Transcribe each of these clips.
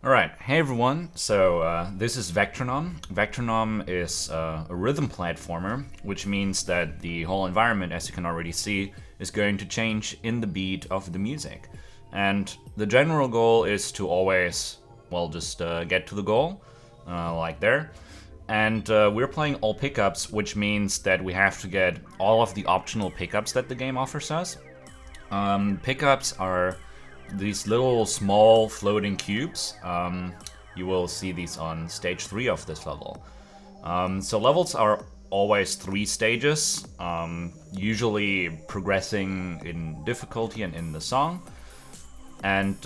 Alright, hey everyone, so this is Vectronom. Vectronom is a rhythm platformer, which means that the whole environment, as you can already see, is going to change in the beat of the music. And the general goal is to always, well, just get to the goal, like there. And we're playing all pickups, which means that we have to get all of the optional pickups that the game offers us. Pickups are these little small floating cubes. You will see these on stage 3 of this level. So levels are always 3 stages, usually progressing in difficulty and in the song. And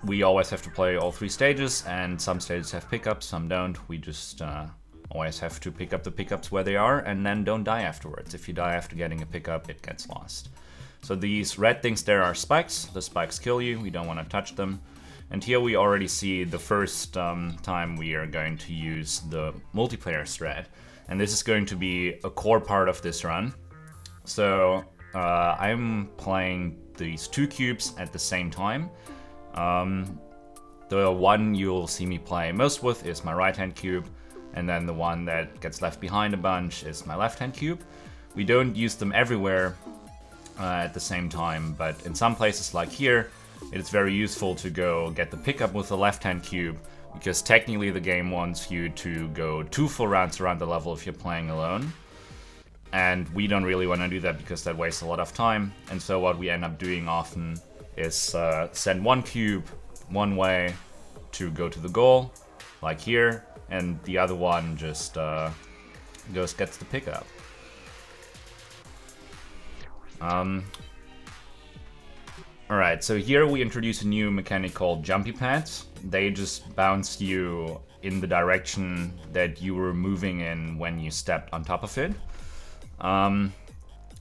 we always have to play all 3 stages, and some stages have pickups, some don't. We just always have to pick up the pickups where they are and then don't die afterwards. If you die after getting a pickup, it gets lost. So these red things there are spikes. The spikes kill you, we don't want to touch them. And here we already see the first time we are going to use the multiplayer strat. And this is going to be a core part of this run. So I'm playing these 2 cubes at the same time. The one you'll see me play most with is my right hand cube. And then the one that gets left behind a bunch is my left hand cube. We don't use them everywhere at the same time, but in some places like here, it's very useful to go get the pickup with the left-hand cube, because technically the game wants you to go 2 full rounds around the level if you're playing alone. And we don't really want to do that because that wastes a lot of time, and so what we end up doing often is send 1 cube one way to go to the goal, like here, and the other one just gets the pickup. Alright, so here we introduce a new mechanic called jumpy pads. They just bounce you in the direction that you were moving in when you stepped on top of it. And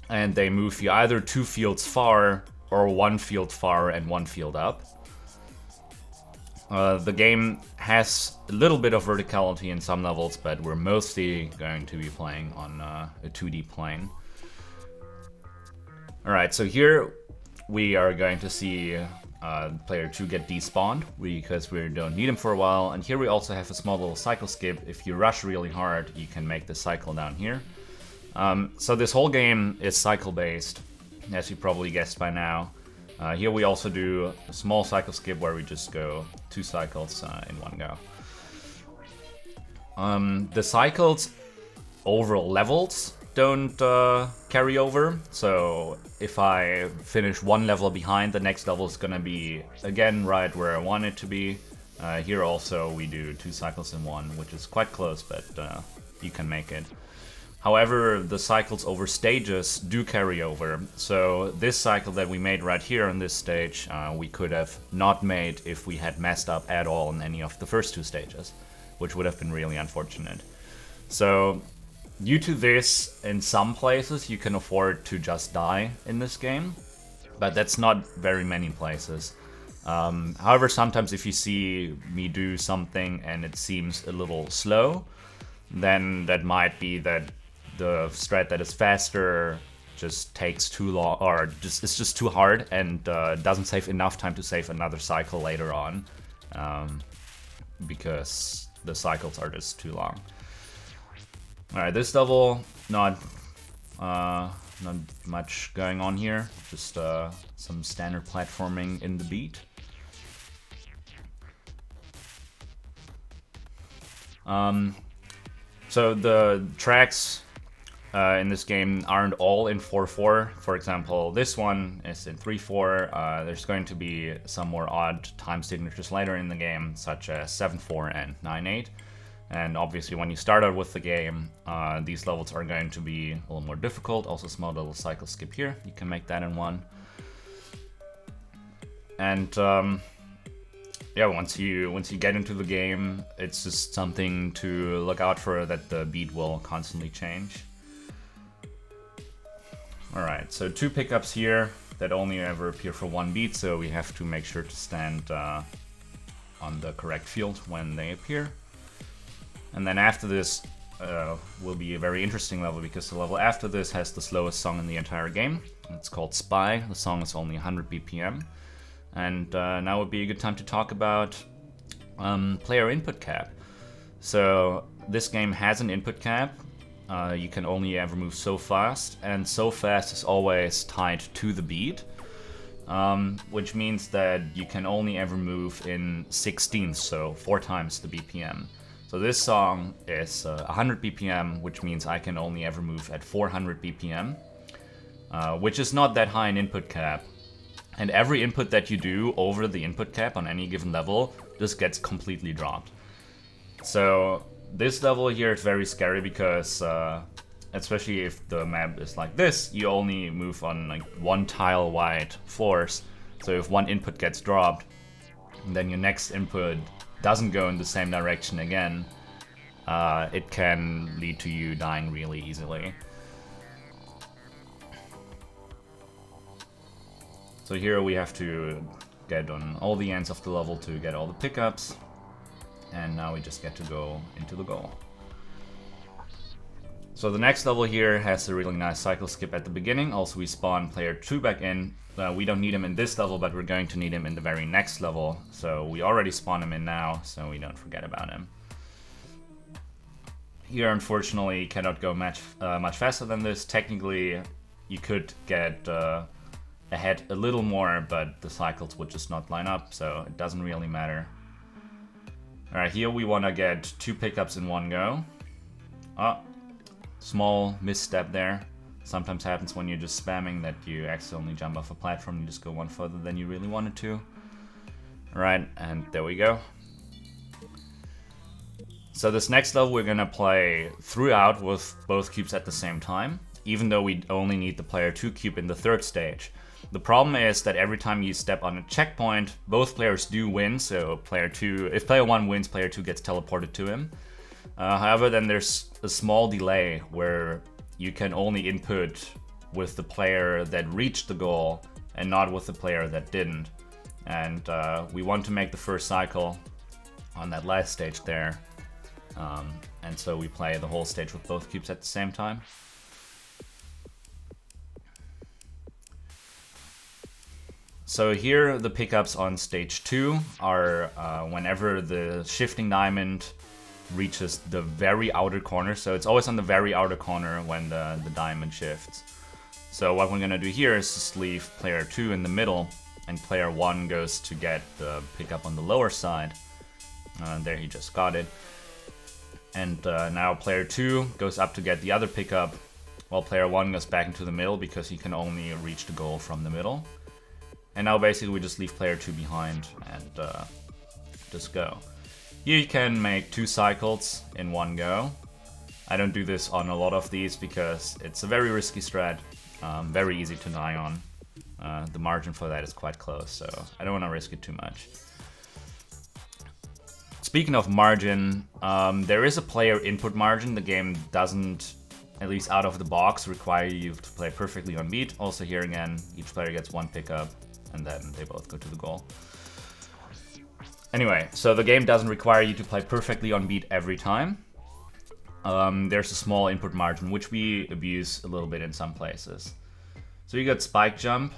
they move you either 2 fields far or 1 field far and 1 field up. The game has a little bit of verticality in some levels, but we're mostly going to be playing on a 2D plane. Alright, so here we are going to see player 2 get despawned because we don't need him for a while. And here we also have a small little cycle skip. If you rush really hard, you can make the cycle down here. So this whole game is cycle based, as you probably guessed by now. Here we also do a small cycle skip where we just go 2 cycles in one go. The cycles over levels don't carry over, so if I finish 1 level behind, the next level is gonna be again right where I want it to be. Here also we do 2 cycles in one, which is quite close, but you can make it. However, the cycles over stages do carry over, so this cycle that we made right here on this stage, we could have not made if we had messed up at all in any of the first 2 stages, which would have been really unfortunate. So due to this, in some places you can afford to just die in this game, but that's not very many places. However, sometimes if you see me do something and it seems a little slow, then that might be that the strat that is faster just takes too long, or it's just too hard and doesn't save enough time to save another cycle later on, because the cycles are just too long. Alright, this level, not much going on here, just some standard platforming in the beat. So the tracks in this game aren't all in 4/4. For example, this one is in 3/4. There's going to be some more odd time signatures later in the game, such as 7/4 and 9/8. And obviously when you start out with the game, these levels are going to be a little more difficult. Also small little cycle skip here, you can make that in one. And yeah, once you get into the game, it's just something to look out for, that the beat will constantly change. Alright, so 2 pickups here that only ever appear for 1 beat, so we have to make sure to stand on the correct field when they appear. And then after this will be a very interesting level, because the level after this has the slowest song in the entire game. It's called Spy. The song is only 100 BPM. And now would be a good time to talk about player input cap. So this game has an input cap. You can only ever move so fast, and so fast is always tied to the beat, which means that you can only ever move in 16ths, so 4 times the BPM. So this song is 100 BPM, which means I can only ever move at 400 BPM, which is not that high an input cap. And every input that you do over the input cap on any given level just gets completely dropped. So this level here is very scary because, especially if the map is like this, you only move on like 1 tile wide floors. So if one input gets dropped, then your next input doesn't go in the same direction again, it can lead to you dying really easily. So here we have to get on all the ends of the level to get all the pickups. And now we just get to go into the goal. So the next level here has a really nice cycle skip at the beginning. Also we spawn player 2 back in. We don't need him in this level, but we're going to need him in the very next level. So we already spawn him in now, so we don't forget about him. Here unfortunately cannot go much faster than this. Technically you could get ahead a little more, but the cycles would just not line up, so it doesn't really matter. Alright, here we want to get 2 pickups in one go. Oh, small misstep there. Sometimes happens when you're just spamming that you accidentally jump off a platform and you just go one further than you really wanted to. Alright, and there we go. So this next level we're gonna play throughout with both cubes at the same time, even though we only need the player 2 cube in the 3rd stage. The problem is that every time you step on a checkpoint, both players do win, so if player 1 wins, player 2 gets teleported to him. However, then there's a small delay where you can only input with the player that reached the goal and not with the player that didn't. And we want to make the first cycle on that last stage there. And so we play the whole stage with both cubes at the same time. So here the pickups on stage 2 are whenever the shifting diamond reaches the very outer corner. So it's always on the very outer corner when the diamond shifts. So what we're gonna do here is just leave player 2 in the middle, and player 1 goes to get the pickup on the lower side. There he just got it. And now player 2 goes up to get the other pickup, while player 1 goes back into the middle because he can only reach the goal from the middle. And now basically we just leave player 2 behind and just go. Here you can make 2 cycles in one go. I don't do this on a lot of these because it's a very risky strat, very easy to die on. The margin for that is quite close, so I don't want to risk it too much. Speaking of margin, there is a player input margin. The game doesn't, at least out of the box, require you to play perfectly on beat. Also here again, each player gets 1 pickup, and then they both go to the goal. Anyway, so the game doesn't require you to play perfectly on beat every time. There's a small input margin, which we abuse a little bit in some places. So you got spike jump.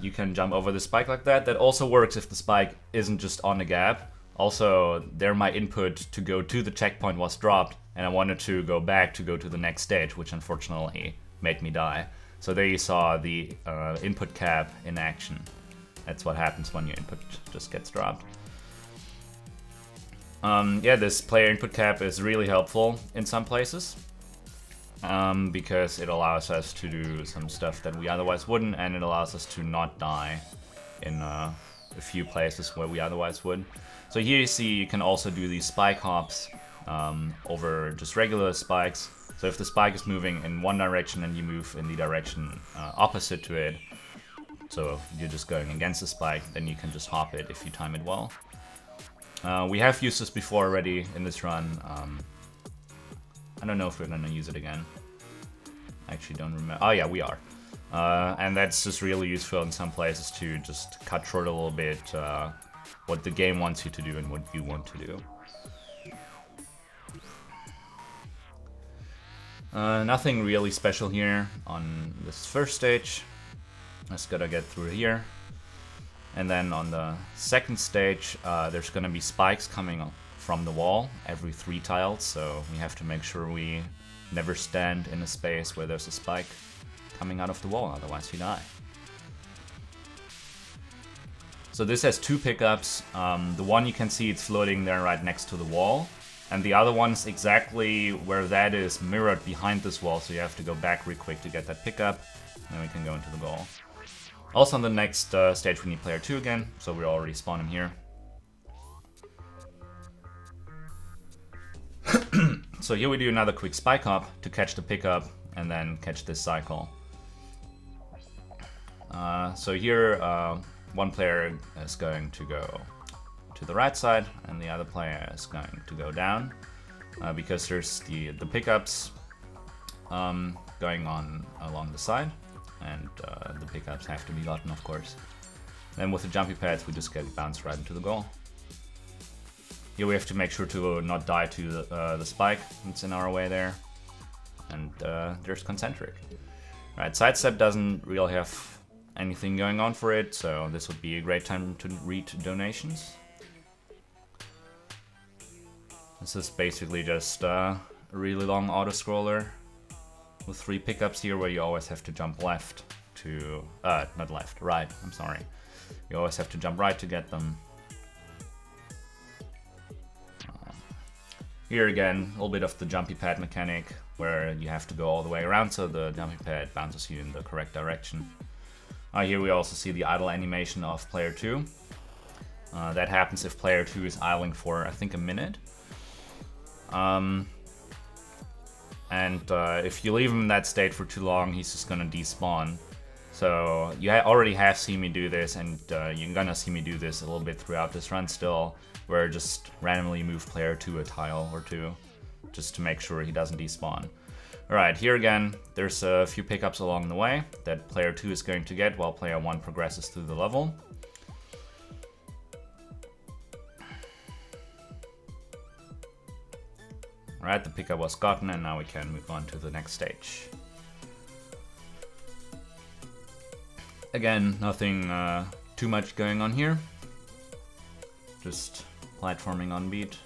You can jump over the spike like that. That also works if the spike isn't just on the gap. Also, there my input to go to the checkpoint was dropped, and I wanted to go back to go to the next stage, which unfortunately made me die. So there you saw the input cap in action. That's what happens when your input just gets dropped. Yeah, this player input cap is really helpful in some places, because it allows us to do some stuff that we otherwise wouldn't, and it allows us to not die in a few places where we otherwise would. So here you see you can also do these spike hops over just regular spikes. So if the spike is moving in one direction and you move in the direction opposite to it, so you're just going against the spike, then you can just hop it if you time it well. We have used this before already in this run. I don't know if we're gonna use it again. I actually don't remember. Oh yeah, we are. And that's just really useful in some places to just cut short a little bit what the game wants you to do and what you want to do. Nothing really special here on this first stage. Just gotta get through here. And then on the second stage, there's going to be spikes coming from the wall every 3 tiles, so we have to make sure we never stand in a space where there's a spike coming out of the wall, otherwise you die. So this has 2 pickups. The one you can see it's floating there right next to the wall, and the other one's exactly where that is mirrored behind this wall, so you have to go back real quick to get that pickup, and then we can go into the goal. Also on the next stage we need player 2 again, so we already spawn him here. So here we do another quick spike hop to catch the pickup and then catch this cycle. So here one player is going to go to the right side and the other player is going to go down because there's the pickups going on along the side, and the pickups have to be gotten, of course. Then with the jumpy pads we just get bounced right into the goal. Here we have to make sure to not die to the spike that's in our way there. And there's concentric. Right, sidestep doesn't really have anything going on for it, so this would be a great time to read donations. This is basically just a really long auto-scroller with 3 pickups here where you always have to jump left to... not left, right, I'm sorry. You always have to jump right to get them. Here again, a little bit of the jumpy pad mechanic, where you have to go all the way around so the jumpy pad bounces you in the correct direction. Here we also see the idle animation of player 2. That happens if player 2 is idling for, I think, a minute. If you leave him in that state for too long, he's just gonna despawn. So you already have seen me do this, and you're gonna see me do this a little bit throughout this run still, where I just randomly move player 2 a tile or 2, just to make sure he doesn't despawn. Alright, here again, there's a few pickups along the way that player 2 is going to get while player 1 progresses through the level. Alright, the pickup was gotten, and now we can move on to the next stage. Again, nothing too much going on here. Just platforming on beat.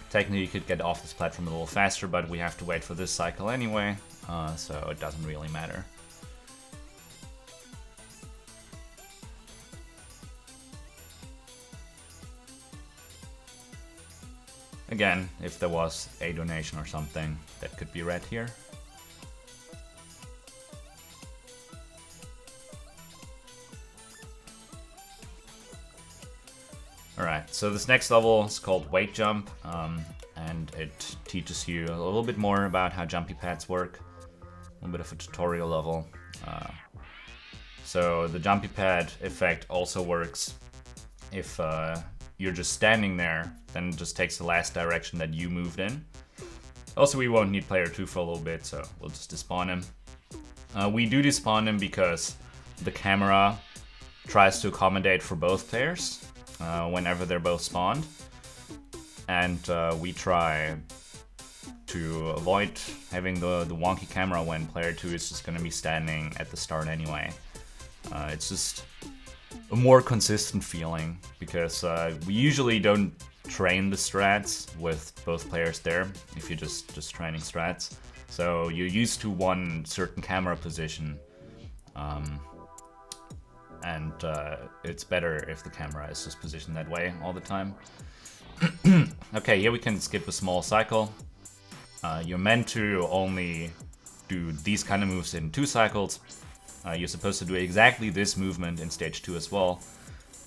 Technically you could get off this platform a little faster, but we have to wait for this cycle anyway, so it doesn't really matter. Again, if there was a donation or something, that could be read here. Alright, so this next level is called Weight Jump, and it teaches you a little bit more about how jumpy pads work. A little bit of a tutorial level. So the jumpy pad effect also works if you're just standing there, then it just takes the last direction that you moved in. Also, we won't need player 2 for a little bit, so we'll just despawn him. We do despawn him because the camera tries to accommodate for both players whenever they're both spawned. And we try to avoid having the wonky camera when player 2 is just going to be standing at the start anyway. It's just a more consistent feeling, because we usually don't train the strats with both players there if you're just training strats. So you're used to one certain camera position, and it's better if the camera is just positioned that way all the time. Okay, here we can skip a small cycle. You're meant to only do these kind of moves in 2 cycles. You're supposed to do exactly this movement in stage 2 as well,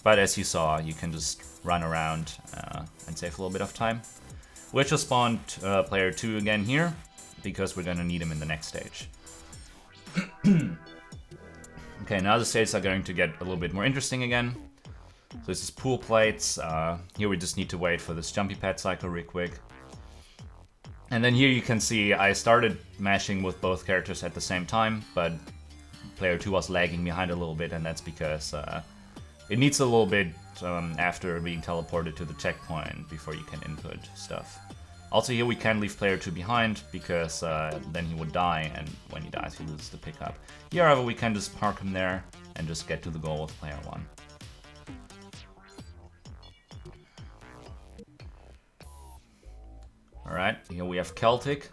but as you saw, you can just run around and save a little bit of time. We'll just spawn player 2 again here, because we're gonna need him in the next stage. Okay, now the stages are going to get a little bit more interesting again. So this is pool plates. Here we just need to wait for this jumpy pad cycle real quick. And then here you can see I started mashing with both characters at the same time, but player 2 was lagging behind a little bit, and that's because it needs a little bit after being teleported to the checkpoint before you can input stuff. Also here we can leave player 2 behind, because then he would die, and when he dies he loses the pickup. Here however we can just park him there and just get to the goal with player 1. Alright, here we have Celtic.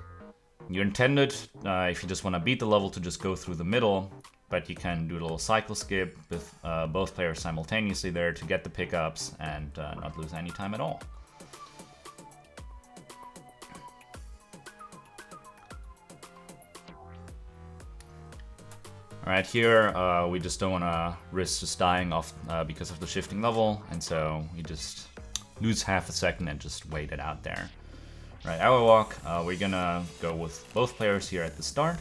You're intended, if you just want to beat the level, to just go through the middle, but you can do a little cycle skip with both players simultaneously there to get the pickups and not lose any time at all. Alright, here we just don't want to risk just dying off because of the shifting level, and so we just lose half a second and just wait it out there. Right, our walk, we're gonna go with both players here at the start.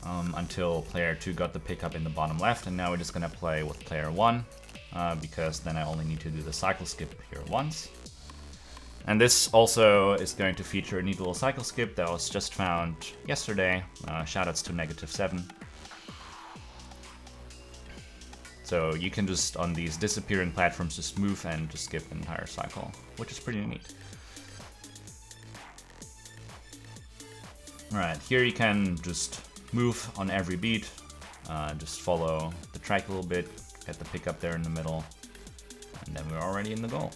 Until player 2 got the pickup in the bottom left, and now we're just gonna play with player 1, because then I only need to do the cycle skip here once. And this also is going to feature a neat little cycle skip that was just found yesterday. Shoutouts to -7. So you can just, on these disappearing platforms, just move and just skip an entire cycle, which is pretty neat. Alright, here you can just move on every beat, just follow the track a little bit, get the pickup there in the middle, and then we're already in the goal.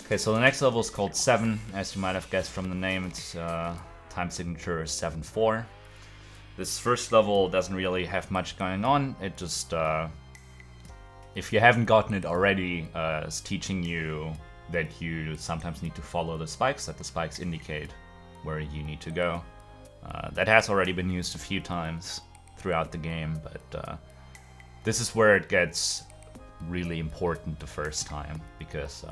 Okay, so the next level is called 7. As you might have guessed from the name, its time signature is 7-4. This first level doesn't really have much going on. It just, if you haven't gotten it already, is teaching you that you sometimes need to follow the spikes, that the spikes indicate where you need to go. That has already been used a few times throughout the game, but this is where it gets really important the first time, because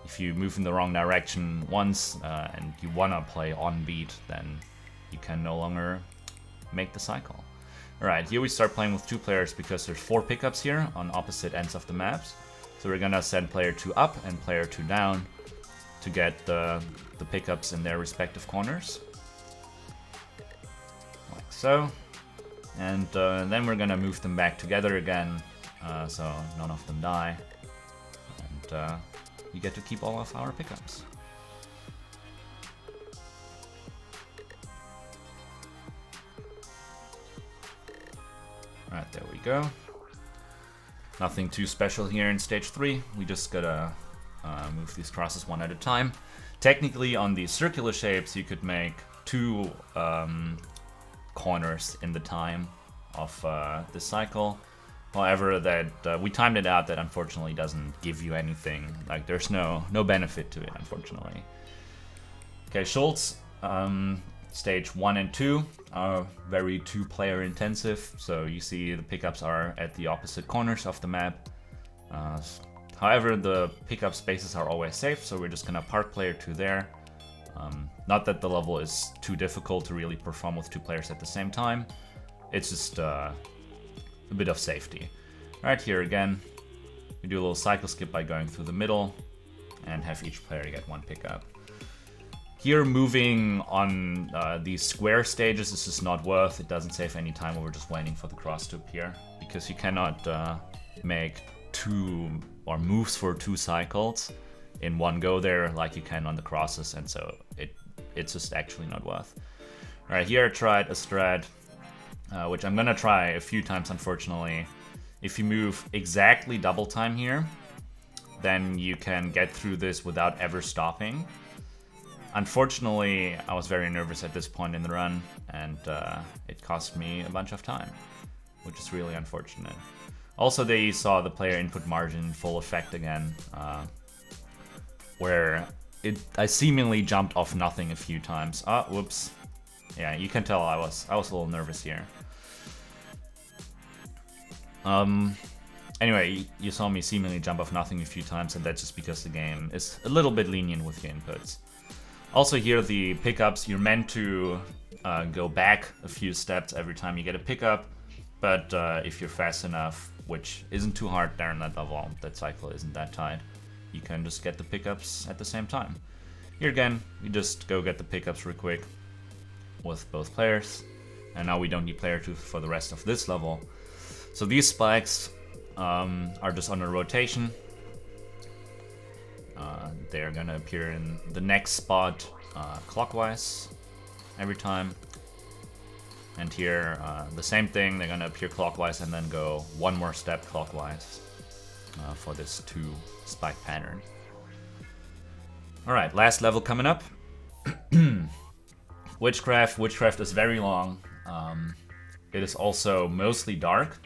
if you move in the wrong direction once and you want to play on beat, then you can no longer make the cycle. Alright, here we start playing with 2 players because there's 4 pickups here on opposite ends of the maps. So we're gonna send player 2 up and player 2 down to get the pickups in their respective corners. Like so. And then we're gonna move them back together again, so none of them die. And you get to keep all of our pickups. Alright, there we go. Nothing too special here in stage 3. We just gotta move these crosses one at a time. Technically, on these circular shapes, you could make 2 corners in the time of this cycle. However, that we timed it out, that unfortunately doesn't give you anything. Like, there's no benefit to it, unfortunately. Okay, Schultz. Stage 1 and 2 are very 2-player intensive, so you see the pickups are at the opposite corners of the map. However, the pickup spaces are always safe, so we're just gonna park player 2 there. Not that the level is too difficult to really perform with 2 players at the same time, it's just a bit of safety. Right here again, we do a little cycle skip by going through the middle and have each player get 1 pickup. Here, moving on these square stages is just not worth. It doesn't save any time when we're just waiting for the cross to appear, because you cannot make 2 or moves for 2 cycles in one go there like you can on the crosses, and so it's just actually not worth. Alright, here I tried a strat, which I'm gonna try a few times, unfortunately. If you move exactly double time here, then you can get through this without ever stopping. Unfortunately, I was very nervous at this point in the run, and it cost me a bunch of time, which is really unfortunate. Also, they saw the player input margin in full effect again, where I seemingly jumped off nothing a few times. Ah, whoops. Yeah, you can tell I was a little nervous here. Anyway, you saw me seemingly jump off nothing a few times, and that's just because the game is a little bit lenient with your inputs. Also here, the pickups, you're meant to go back a few steps every time you get a pickup, but if you're fast enough, which isn't too hard there in that level, that cycle isn't that tight, you can just get the pickups at the same time. Here again, you just go get the pickups real quick with both players, and now we don't need player 2 for the rest of this level. So these spikes are just on a rotation. They're gonna appear in the next spot clockwise every time. And here, the same thing, they're gonna appear clockwise and then go one more step clockwise for this 2 spike pattern. Alright, last level coming up. Witchcraft. Witchcraft is very long. It is also mostly dark,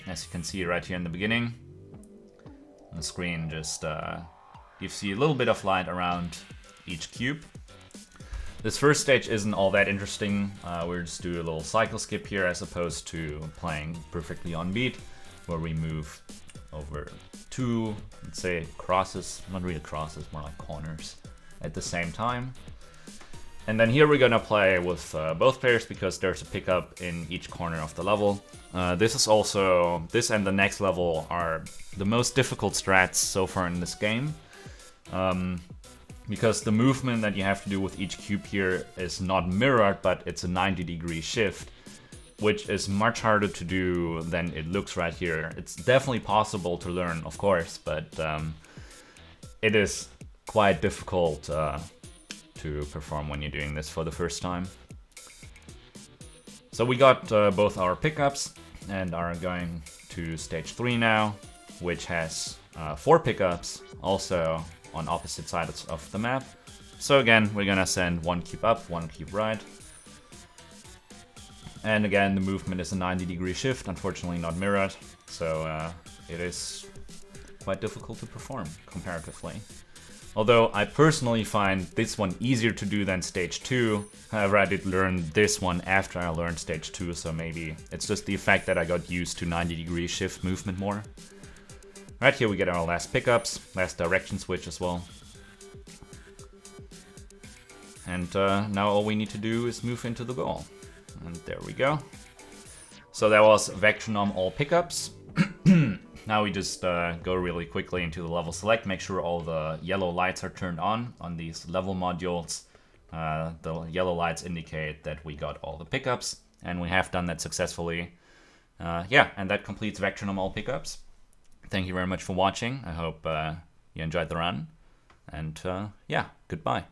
as you can see right here in the beginning. The screen just gives you a little bit of light around each cube. This first stage isn't all that interesting. We'll just do a little cycle skip here as opposed to playing perfectly on beat, where we move over 2, let's say, crosses, not really crosses, more like corners, at the same time. And then here we're gonna play with both players because there's a pickup in each corner of the level. This and the next level are the most difficult strats so far in this game. Because the movement that you have to do with each cube here is not mirrored, but it's a 90-degree shift, which is much harder to do than it looks right here. It's definitely possible to learn, of course, but it is quite difficult to perform when you're doing this for the first time. So we got both our pickups and are going to stage 3 now, which has 4 pickups, also on opposite sides of the map. So again, we're gonna send 1 cube up, 1 cube right. And again, the movement is a 90-degree shift, unfortunately not mirrored, so it is quite difficult to perform comparatively. Although I personally find this one easier to do than stage 2. However, I did learn this one after I learned stage 2, so maybe it's just the effect that I got used to 90-degree shift movement more. Right here we get our last pickups, last direction switch as well. And now all we need to do is move into the goal. And there we go. So that was Vectronom all pickups. Now we just go really quickly into the level select, make sure all the yellow lights are turned on these level modules. The yellow lights indicate that we got all the pickups, and we have done that successfully. Yeah, and that completes Vectronom all pickups. Thank you very much for watching. I hope you enjoyed the run. And yeah, goodbye.